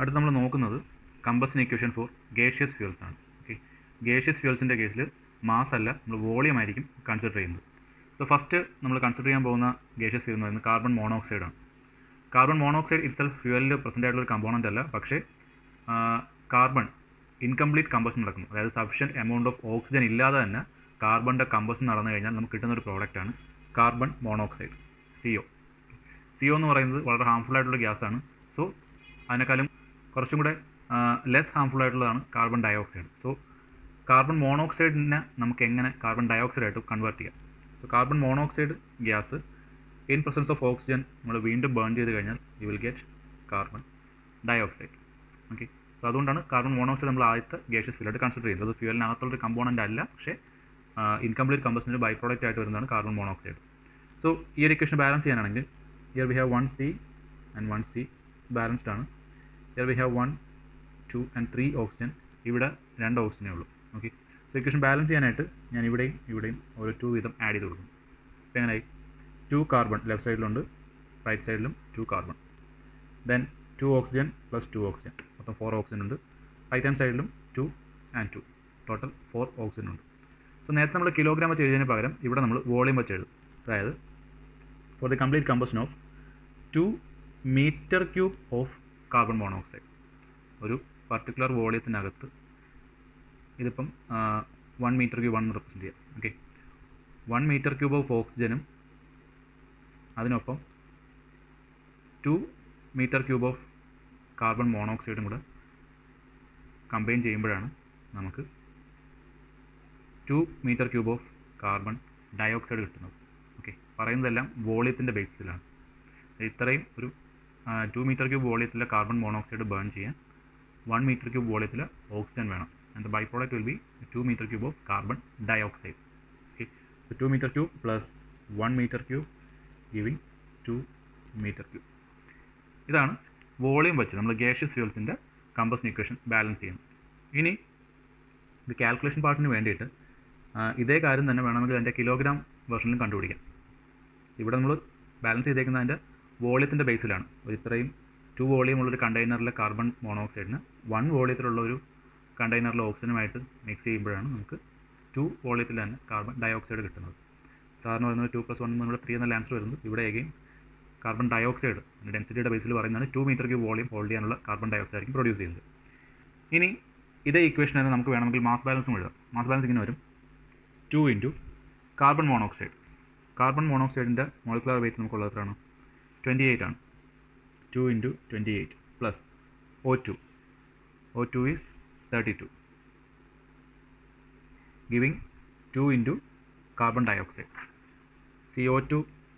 അടുത്ത് നമ്മൾ നോക്കുന്നത് combustion equation for gaseous fuels ആണ്. ഓക്കെ, ഗേഷ്യസ് ഫ്യൂൽസിൻ്റെ കേസിൽ മാസ് അല്ല, നമ്മൾ വോളിയം ആയിരിക്കും കൺസിഡർ ചെയ്യുന്നത്. സോ ഫസ്റ്റ് നമ്മൾ കൺസിഡർ ചെയ്യാൻ പോകുന്ന ഗേഷ്യസ് ഫ്യൂൽ എന്ന് പറയുന്നത് കാർബൺ മോണോക്സൈഡ് ആണ്. കാർബൺ മോണോക്സൈഡ് ഇറ്റ്സെൽഫ് ഫ്യൂവലിൽ പ്രസൻ്റ് ആയിട്ടുള്ള ഒരു കമ്പോണൻ്റ് അല്ല, പക്ഷേ കാർബൺ ഇൻകംപ്ലീറ്റ് കമ്പഷൻ നടക്കുന്നു, അതായത് സഫിഷ്യൻറ്റ് എമൗണ്ട് ഓഫ് ഓക്സിജൻ ഇല്ലാതെ തന്നെ കാർബണിൻ്റെ കമ്പഷൻ നടന്നു കഴിഞ്ഞാൽ നമുക്ക് കിട്ടുന്ന ഒരു പ്രോഡക്റ്റാണ് കാർബൺ മോണോക്സൈഡ്, CO. CO എന്ന് പറയുന്നത് വളരെ ഹാംഫുൾ ആയിട്ടുള്ള ഗ്യാസാണ്. സോ അതിനേക്കാളും കുറച്ചും കൂടെ ലെസ് ഹാംഫുൾ ആയിട്ടുള്ളതാണ് കാർബൺ ഡയോക്സൈഡ്. സോ കാർബൺ മോണോക്സൈഡിനെ നമുക്ക് എങ്ങനെ കാർബൺ ഡയോക്സൈഡ് ആയിട്ട് കൺവേർട്ട് ചെയ്യാം? So carbon monoxide gas in presence of oxygen നമ്മൾ വീണ്ടും ബേൺ ചെയ്ത് കഴിഞ്ഞാൽ you will get carbon dioxide. Okay, so അതുകൊണ്ടാണ് കാർബൺ മോണോക്സൈഡ് നമ്മൾ ആദ്യത്തെ ഗേഷ്യസ് ഫ്യൂലായിട്ട് കൺസിഡർ ചെയ്യുന്നത്. അത് ഫ്യൂവലിനകത്തുള്ളൊരു കമ്പോണൻ്റ് അല്ല, പക്ഷേ ഇൻകംപ്ലീറ്റ് കമ്പഷൻ്റെ ബൈ പ്രോഡക്റ്റ് ആയിട്ട് വരുന്നതാണ് കാർബൺ മോണോക്സൈഡ്. സോ ഈ ഒരു ഇക്വേഷൻ ബാലൻസ് ചെയ്യാനാണെങ്കിൽ here we have 1C and 1C balanced ആണ്. Here we have 1, 2 and 3 oxygen. ഇവിടെ 2 ഓക്സിജനേ ഉള്ളൂ. ഓക്കെ, സോ ഇക്വേഷൻ ബാലൻസ് ചെയ്യാനായിട്ട് ഞാൻ ഇവിടെയും ഓരോ 2 വീതം ആഡ് ചെയ്ത് കൊടുക്കും. അപ്പോൾ എങ്ങനെയായി? 2 കാർബൺ ലെഫ്റ്റ് സൈഡിലുണ്ട്, റൈറ്റ് സൈഡിലും 2 carbon. Then 2 oxygen plus 2 oxygen, മൊത്തം 4 ഓക്സിജൻ ഉണ്ട്. റൈറ്റ് ഹാൻഡ് സൈഡിലും 2 and 2, ടോട്ടൽ 4 ഓക്സിജൻ ഉണ്ട്. സോ നേരത്തെ നമ്മൾ കിലോഗ്രാം വെച്ച് എഴുതിയതിന് പകരം ഇവിടെ നമ്മൾ വോളിയം വെച്ച് എഴുതും. അതായത് for the complete combustion of 2 metre cube of carbon monoxide, ഒരു പർട്ടിക്കുലർ വോളിയത്തിനകത്ത് ഇതിപ്പം 1 മീറ്റർ ക്യൂബ് ആണെന്ന് റെപ്രസെൻറ്റ് ചെയ്യാം. ഓക്കെ, 1 മീറ്റർ ക്യൂബ് ഓഫ് ഓക്സിജനും അതിനൊപ്പം 2 മീറ്റർ ക്യൂബ് ഓഫ് കാർബൺ മോണോക്സൈഡും കൂടെ കമ്പൈൻ ചെയ്യുമ്പോഴാണ് നമുക്ക് 2 metre cube of carbon dioxide കിട്ടുന്നത്. ഓക്കെ, പറയുന്നതെല്ലാം വോളിയത്തിൻ്റെ ബേസിസിലാണ്. ഇത്രയും ഒരു 2 മീറ്റർ ക്യൂബ് വോളിയത്തിലെ കാർബൺ മോണോക്സൈഡ് ബേൺ ചെയ്യാൻ 1 മീറ്റർ ക്യൂബ് വോളിയത്തിൽ ഓക്സിജൻ വേണം. And the by product will be 2 metre cube of carbon dioxide. Okay, so 2 metre cube plus 1 metre cube giving 2 metre cube. ഇതാണ് വോളിയം വെച്ച് നമ്മൾ ഗേഷ്യസ് ഫ്യൂൽസിൻ്റെ combustion equation balance ചെയ്യുന്നത്. ഇനി ഇത് കാൽക്കുലേഷൻ പാർട്സിന് വേണ്ടിയിട്ട് ഇതേ കാര്യം തന്നെ വേണമെങ്കിൽ അതിൻ്റെ കിലോഗ്രാം വെർഷനിലും കണ്ടുപിടിക്കാം. ഇവിടെ നമ്മൾ ബാലൻസ് ചെയ്തേക്കുന്നത് അതിൻ്റെ വോളിയത്തിൻ്റെ ബേസിലാണ്. ഇത്രയും 2 വോളിയമുള്ളൊരു കണ്ടെയ്നറിലെ കാർബൺ മോണോക്സൈഡിന് 1 വോളിയത്തിലുള്ള ഒരു കണ്ടെയ്നറിലെ ഓക്സിജനുമായിട്ട് മിക്സ് ചെയ്യുമ്പോഴാണ് നമുക്ക് 2 വോളിയത്തിൽ തന്നെ കാർബൺ ഡയോക്സൈഡ് കിട്ടുന്നത്. സാധാരണ പറയുന്നത് 2 + 1 നമ്മുടെ 3 എന്ന ആൻസർ വരുന്നത്. ഇവിടെ എഗെയിൻ കാർബൺ ഡയോക്സൈഡ് ഡെൻസിറ്റിയുടെ ബേസിൽ പറയുന്നത് 2 മീറ്റർ ക്യൂബ് വോളിയം ഹോൾഡ് ചെയ്യാനുള്ള കാർബൺ ഡയോക്സൈഡ് ആയിരിക്കും പ്രൊഡ്യൂസ് ചെയ്യുന്നത്. ഇനി ഇതേ ഇക്വേഷൻ തന്നെ നമുക്ക് വേണമെങ്കിൽ മാസ് ബാലൻസും എഴുതാം. മാസ് ബാലൻസ് ഇങ്ങനെ വരും: 2 × കാർബൺ മോണോക്സൈഡ്. കാർബൺ മോണോക്സൈഡിൻ്റെ മോളിക്കുലർ വെയിറ്റ് നമുക്കുള്ളത് എത്രയാണ്? 28 ആണ്. 2 × 28 plus O2. O2 is 32, giving 2 × carbon dioxide. CO2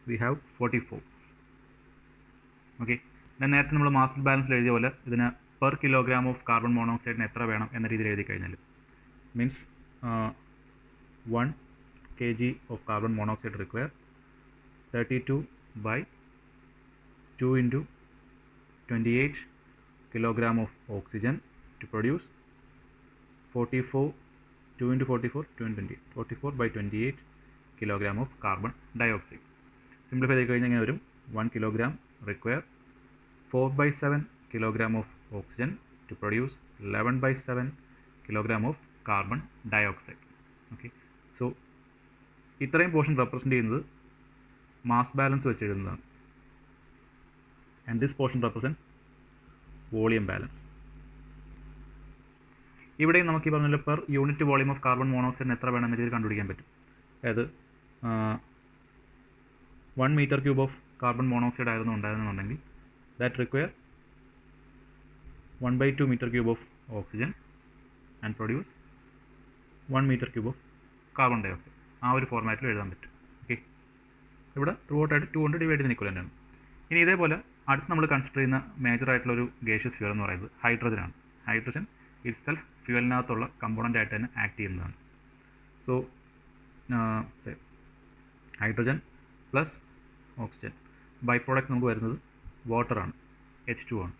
we have 44. Okay, നേരത്തെ നമ്മൾ മാസ് ബാലൻസിൽ എഴുതിയ പോലെ ഇതിന് പെർ കിലോഗ്രാം ഓഫ് കാർബൺ മോണോക്സൈഡിന് എത്ര വേണം എന്ന രീതിയിൽ എഴുതി കഴിഞ്ഞാൽ means 1 kg of carbon monoxide require 32 by 2 × 28 kilogram of oxygen to produce 44, 2 × 44, 2 × 28, 44 by 28 kilogram of carbon dioxide. Simplify ചെയ്ത് കഴിഞ്ഞാൽ ഇങ്ങനെ വരും: 1 kilogram require 4 by 7 kilogram of oxygen to produce 11 by 7 kilogram of carbon dioxide. Okay, so ഇത്രയും portion represent ചെയ്യുന്നത് mass balance വെച്ച് എഴുതുന്നതാണ്. And this portion represents volume balance. ഇവിടെയും നമുക്ക് ഈ പറഞ്ഞ per unit volume of carbon മോണോക്സൈഡിന് എത്ര വേണമെന്ന രീതിയിൽ കണ്ടുപിടിക്കാൻ പറ്റും. അതായത് 1 metre cube of carbon monoxide ആയിരുന്നു ഉണ്ടായിരുന്നുണ്ടെങ്കിൽ that require 1/2 metre cube of oxygen and produce 1 metre cube of carbon dioxide. ആ ഒരു ഫോർമാറ്റിൽ എഴുതാൻ പറ്റും. ഓക്കെ, ഇവിടെ ത്രൂ ഔട്ടായിട്ട് 2 കൊണ്ട് ഡിവൈഡ് ചെയ്ത് ഇക്വലൻ്റ് ആണ്. ഇനി ഇതേപോലെ അടുത്ത് നമ്മൾ കൺസിഡർ ചെയ്യുന്ന മേജർ ആയിട്ടുള്ളൊരു ഗേഷ്യസ് ഫ്യൂൽ എന്ന് പറയുന്നത് ഹൈഡ്രജനാണ്. ഹൈഡ്രജൻ ഇറ്റ്സെൽഫ് ഫ്യൂവലിനകത്തുള്ള കമ്പോണൻ്റ് ആയിട്ട് തന്നെ ആക്ട് ചെയ്യുന്നതാണ്. So hydrogen plus oxygen by product നമുക്ക് വരുന്നത് വാട്ടറാണ്, H2 ആണ്.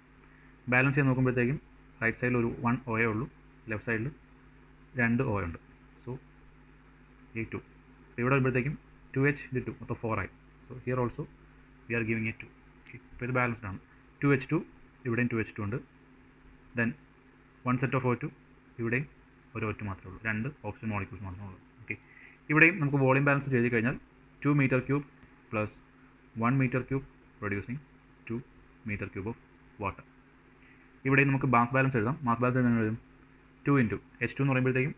ബാലൻസ് ചെയ്ത് നോക്കുമ്പോഴത്തേക്കും റൈറ്റ് സൈഡിൽ ഒരു 1 OA ഉള്ളൂ, ലെഫ്റ്റ് സൈഡിൽ 2 OA ഉണ്ട്. സോ A2 ഇവിടെ വരുമ്പോഴത്തേക്കും 2H ഇത് 2 മൊത്തം 4 ആയി. So here also we are giving a 2. ഇപ്പോൾ ഇത് ബാലൻസ്ഡ് ആണ്. 2H2 ഇവിടെയും 2H2 ഉണ്ട്. ദെൻ 1 സെറ്റ് ഓഫ് O2, ഇവിടെയും ഒരു O2 മാത്രമേ ഉള്ളൂ, 2 ഓക്സിജൻ മോളിക്യൂൾസ് മാത്രമേ ഉള്ളൂ. ഓക്കെ, ഇവിടെയും നമുക്ക് വോളിയം ബാലൻസ് ചെയ്ത് കഴിഞ്ഞാൽ 2 metre cube plus 1 metre cube producing 2 metre cube of water. ഇവിടെയും നമുക്ക് മാസ് ബാലൻസ് എഴുതാം. മാസ് ബാലൻസ് എഴുതാൻ എഴുതും 2 ഇൻറ്റു H2 എന്ന് പറയുമ്പോഴത്തേക്കും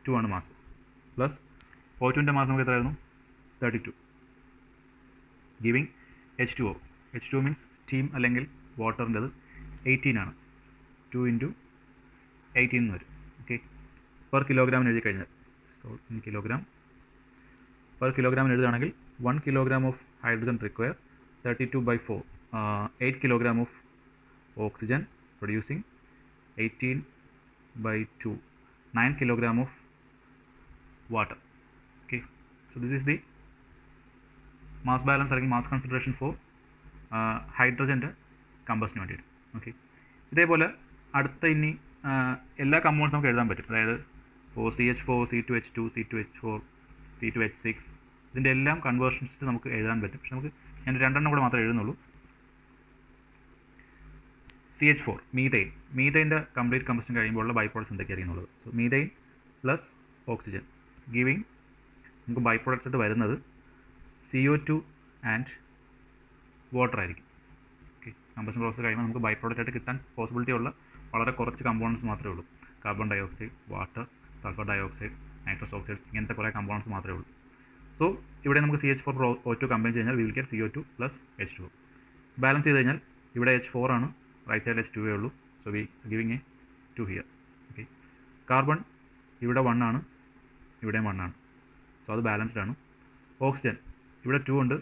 2 ആണ് മാസ്, പ്ലസ് O2ൻ്റെ മാസ് നമുക്ക് എത്രയായിരുന്നു 32, giving H2O. H2O means steam അല്ലെങ്കിൽ വാട്ടറിൻ്റെത് 18 ആണ്. 2 ഇൻറ്റു 18 എന്ന് വരും. ഓക്കെ, പെർ കിലോഗ്രാമിന് എഴുതി കഴിഞ്ഞാൽ, സോ ഇൻ കിലോഗ്രാം, പെർ കിലോഗ്രാമിന് എഴുതുകയാണെങ്കിൽ 1 kilogram of hydrogen require 32/4, 8 kilogram of oxygen producing 18/2, 9 kilogram of water. Okay, so this is the mass balance അല്ലെങ്കിൽ mass concentration for ഹൈഡ്രജൻ്റെ കമ്പസ്റ്റിന് വേണ്ടിയിട്ട്. ഓക്കെ, ഇതേപോലെ അടുത്ത ഇനി എല്ലാ കമ്പൗണ്ട്സ് നമുക്ക് എഴുതാൻ പറ്റും. അതായത് CH4, C2H2, C2H4, C2H6, ഇതിൻ്റെ എല്ലാം കൺവേർഷൻസ് നമുക്ക് എഴുതാൻ പറ്റും. പക്ഷെ നമുക്ക് ഞാൻ 2 കൂടെ മാത്രമേ എഴുതുന്നുള്ളൂ. CH4 മീതൈൻ്റെ കംപ്ലീറ്റ് കമ്പസ്റ്റൻ കഴിയുമ്പോഴുള്ള ബൈ പ്രോഡക്ട്സ് എന്തൊക്കെയായിരിക്കും എന്നുള്ളത്. So methane plus oxygen giving നമുക്ക് ബൈ പ്രോഡക്ട്സ് ആയിട്ട് വരുന്നത് CO2 ആൻഡ് വാട്ടർ ആയിരിക്കും. ഓക്കെ, കമ്പസ്റ്റൻ പ്രോസസ് കഴിയുമ്പോൾ നമുക്ക് ബൈ പ്രോഡക്റ്റ് ആയിട്ട് കിട്ടാൻ പോസിബിലിറ്റി ഉള്ള വളരെ കുറച്ച് കമ്പോണൻസ് മാത്രമേ ഉള്ളൂ. Carbon dioxide, water, sulphur dioxide, nitrous oxides, ഇങ്ങനത്തെ കുറേ കമ്പോണൻസ് മാത്രമേ ഉള്ളൂ. സോ ഇവിടെ നമുക്ക് CH4 O2 കമ്പൈൻ ചെയ്ത് കഴിഞ്ഞാൽ will get CO2 plus H2O. Balance ചെയ്ത് കഴിഞ്ഞാൽ ഇവിടെ H4 ആണ്, റൈറ്റ് സൈഡിൽ H2 ഉള്ളൂ. So we giving a 2 here. Okay, carbon ഇവിടെ 1 ആണ്, ഇവിടെയും 1 ആണ്. സോ അത് ബാലൻസ്ഡ് ആണ്. ഓക്സിജൻ ഇവിടെ 2 ഉണ്ട്,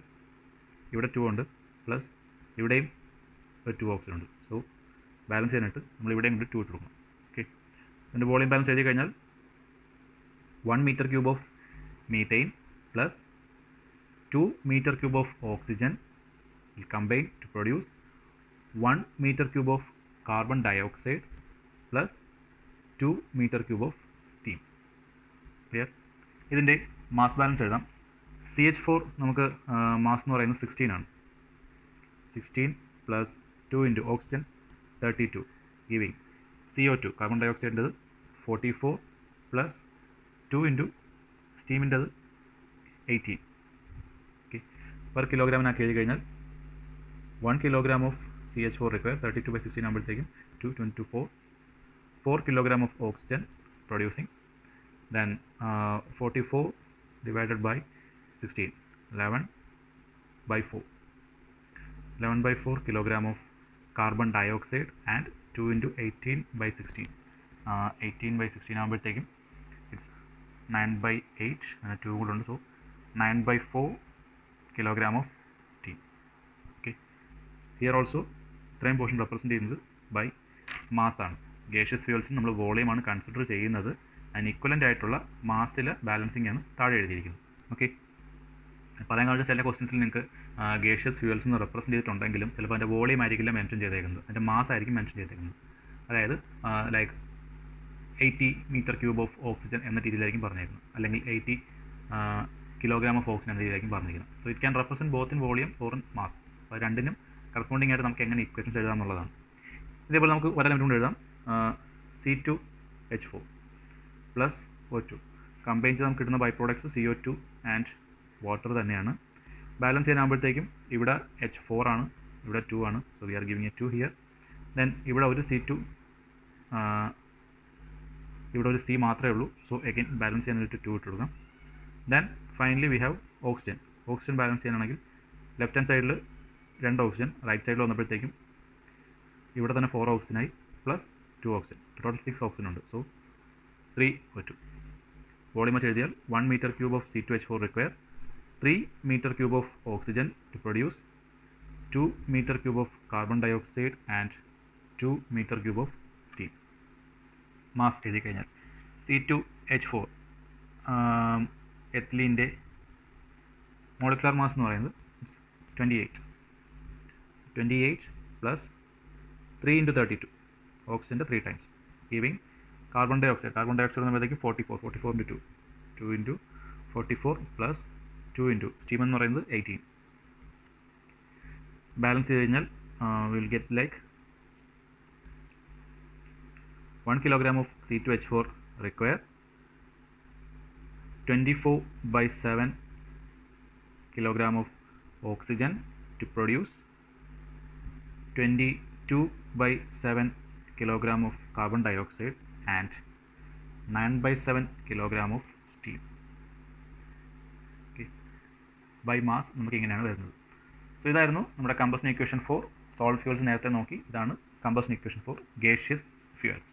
ഇവിടെ 2 ഉണ്ട്, പ്ലസ് ഇവിടെയും ഒരു 2 ഓക്സിജൻ ഉണ്ട്. സോ ബാലൻസ് ചെയ്യാനായിട്ട് നമ്മൾ ഇവിടെയും കൂടി 2 ഇട്ട് കൊടുക്കണം. ഓക്കെ, അതിൻ്റെ വോളിയം ബാലൻസ് എഴുതി കഴിഞ്ഞാൽ 1 metre cube of methane plus 2 metre cube of oxygen will combine to produce 1 meter cube of carbon dioxide plus 2 meter cube of steam. Clear? ഇതിൻ്റെ മാസ് ബാലൻസ് എഴുതാം. CH4 നമുക്ക് മാസ് എന്ന് പറയുന്നത് 16 ആണ്. 16 plus 2 into oxygen 32 giving CO2 carbon ഡൈ ഓക്സൈഡിൻ്റെത് 44 plus 2 into സ്റ്റീമിൻ്റെത് 18. Okay, per കിലോഗ്രാമിനാക്കി എഴുതി കഴിഞ്ഞാൽ 1 kilogram of CH4 require 32/16 ആകുമ്പോഴത്തേക്കും 4 kilogram of oxygen producing, then 44 divided by 16, 11/4 kilogram of carbon dioxide and 2 into 18/16, 18/16 ആകുമ്പോഴത്തേക്കും ഇറ്റ്സ് 9/8 അങ്ങനെ 2 കൂടെ ഉണ്ട്. So 9/4 kilogram of steam. Okay, here also ഇത്രയും പോർഷൻ റെപ്രസെൻറ്റ് ചെയ്യുന്നത് ബൈ മാസ് ആണ്. ഗേഷ്യസ് ഫ്യൂൽസിന് നമ്മൾ വോളിയമാണ് കൺസിഡർ ചെയ്യുന്നത്. അതിന് ഇക്വലൻ്റ് ആയിട്ടുള്ള മാസിലെ ബാലൻസിങ് ആണ് താഴെ എഴുതിയിരിക്കുന്നത്. ഓക്കെ, പറയാൻ കഴിഞ്ഞ ചില ക്വസ്റ്റ്യൻസിൽ നിങ്ങൾക്ക് ഗേഷ്യസ് ഫ്യൂൽസ് എന്ന് റെപ്രസെൻറ്റ് ചെയ്തിട്ടുണ്ടെങ്കിലും ചിലപ്പോൾ അതിൻ്റെ വോളിയം ആയിരിക്കില്ല മെൻഷൻ ചെയ്തേക്കുന്നത്, അതിൻ്റെ മാസ് ആയിരിക്കും മെൻഷൻ ചെയ്തേക്കുന്നത്. അതായത് like 80 metre cube of oxygen എന്ന രീതിയിലായിരിക്കും പറഞ്ഞേക്കുന്നത്, അല്ലെങ്കിൽ 80 കിലോഗ്രാം ഓഫ് ഓക്സിജൻ എന്ന രീതിയിലായിരിക്കും പറഞ്ഞിരിക്കുന്നത്. So it can represent both in volume or in mass. അപ്പോൾ രണ്ടിനും കറസ്പോണ്ടിങ് ആയിട്ട് നമുക്ക് എങ്ങനെ ഇക്വേഷൻസ് എഴുതാം എന്നുള്ളതാണ്. ഇതേപോലെ നമുക്ക് ഒരു എലമെൻറ്റ് കൊണ്ട് എഴുതാം. C2H4 പ്ലസ് O2 കമ്പൈൻ ചെയ്ത് നമുക്ക് കിട്ടുന്ന by products CO2 and water തന്നെയാണ്. ബാലൻസ് ചെയ്യാനാകുമ്പോഴത്തേക്കും ഇവിടെ H4 ആണ്, ഇവിടെ 2 ആണ്. So we are giving a 2 here. Then ഇവിടെ ഒരു C2, ഇവിടെ ഒരു C മാത്രമേ ഉള്ളൂ. സോ അഗൈൻ ബാലൻസ് ചെയ്യാനായിട്ട് 2 ഇട്ട് കൊടുക്കാം. Then finally we have oxygen. Oxygen balance ചെയ്യാനാണെങ്കിൽ ലെഫ്റ്റ് ഹാൻഡ് സൈഡിൽ 2 ഓക്സിജൻ, റൈറ്റ് സൈഡിൽ വന്നപ്പോഴത്തേക്കും ഇവിടെ തന്നെ 4 ഓക്സിജനായി പ്ലസ് 2 ഓക്സിജൻ, ടോട്ടൽ 6 ഓക്സിജൻ ഉണ്ട്. So 3 O2. വോളിയം വെച്ച് എഴുതിയാൽ 1 metre cube of C2H4 require 3 metre cube of oxygen to produce 2 metre cube of carbon dioxide and 2 metre cube of steam. Mass എഴുതി കഴിഞ്ഞാൽ C2H4 എത്തിലീൻ്റെ മോളിക്കുലർ മാസ് എന്ന് പറയുന്നത് 28 plus 3 into 32 ഓക്സിജൻ്റെ 3 times giving carbon dioxide വരുമ്പോഴത്തേക്ക് 44 into 2 into 44 plus 2 into steam എന്ന് പറയുന്നത് 18. Balance ചെയ്ത് കഴിഞ്ഞാൽ will get like 1 kilogram of C2H4 require 24/7 kilogram of oxygen to produce 22/7 kilogram of carbon dioxide and 9/7 kilogram of steam. Okay. By mass നമുക്ക് ഇങ്ങനെയാണ് വരുന്നത്. So ഇതായിരുന്നു നമ്മുടെ combustion equation for solid fuels നേരത്തെ നോക്കി. ഇതാണ് combustion equation for gaseous fuels.